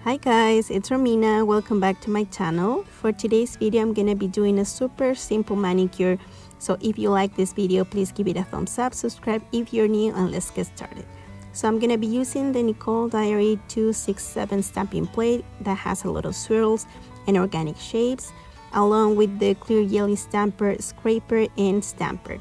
Hi guys, it's Romina. Welcome back to my channel. For today's video, I'm gonna be doing a super simple manicure. So if you like this video, please give it a thumbs up, subscribe if you're new, and let's get started. So I'm gonna be using the Nicole Diary 267 stamping plate that has a lot of swirls and organic shapes, along with the clear jelly stamper, scraper, and stamper.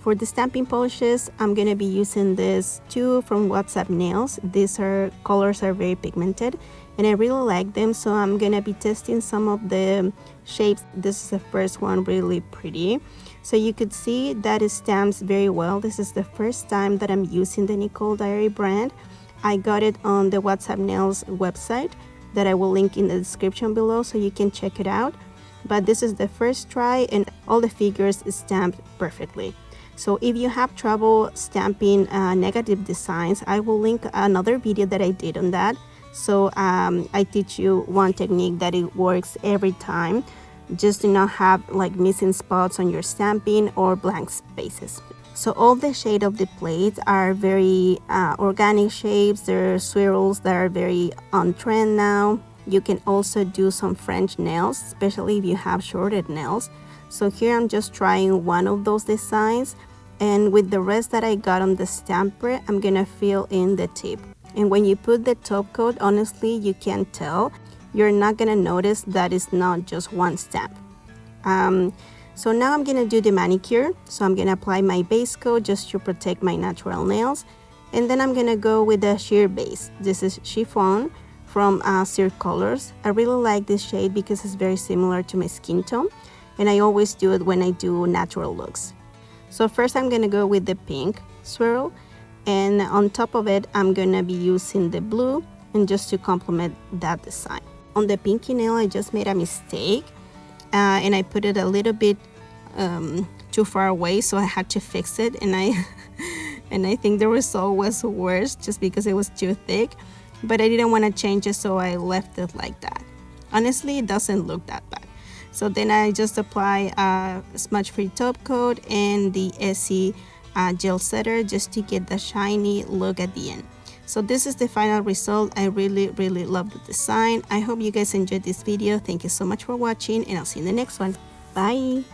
For the stamping polishes, I'm gonna be using this two from WhatsApp Nails. These colors are very pigmented and I really like them, so I'm gonna be testing some of the shapes. This is the first one, really pretty. So you could see that it stamps very well. This is the first time that I'm using the Nicole Diary brand. I got it on the WhatsApp Nails website that I will link in the description below so you can check it out. But this is the first try and all the figures stamped perfectly. So if you have trouble stamping negative designs, I will link another video that I did on that. So I teach you one technique that it works every time, just to not have like missing spots on your stamping or blank spaces. So all the shade of the plates are very organic shapes. There are swirls that are very on trend now. You can also do some French nails, especially if you have shorted nails. So here I'm just trying one of those designs, and with the rest that I got on the stamper, I'm gonna fill in the tip. And when you put the top coat, honestly, you can't tell. You're not gonna notice that it's not just one stamp. So now I'm gonna do the manicure. So I'm gonna apply my base coat just to protect my natural nails. And then I'm gonna go with the sheer base. This is chiffon from Cirque Colors. I really like this shade because it's very similar to my skin tone, and I always do it when I do natural looks. So first I'm gonna go with the pink swirl, and on top of it I'm gonna be using the blue, and just to complement that design. On the pinky nail I just made a mistake and I put it a little bit too far away, so I had to fix it, and I think the result was worse just because it was too thick. But I didn't want to change it, so I left it like that. Honestly, it doesn't look that bad. So then I just apply a smudge-free top coat and the Essie gel setter just to get the shiny look at the end. So this is the final result. I really love the design. I hope you guys enjoyed this video. Thank you so much for watching, and I'll see you in the next one. Bye!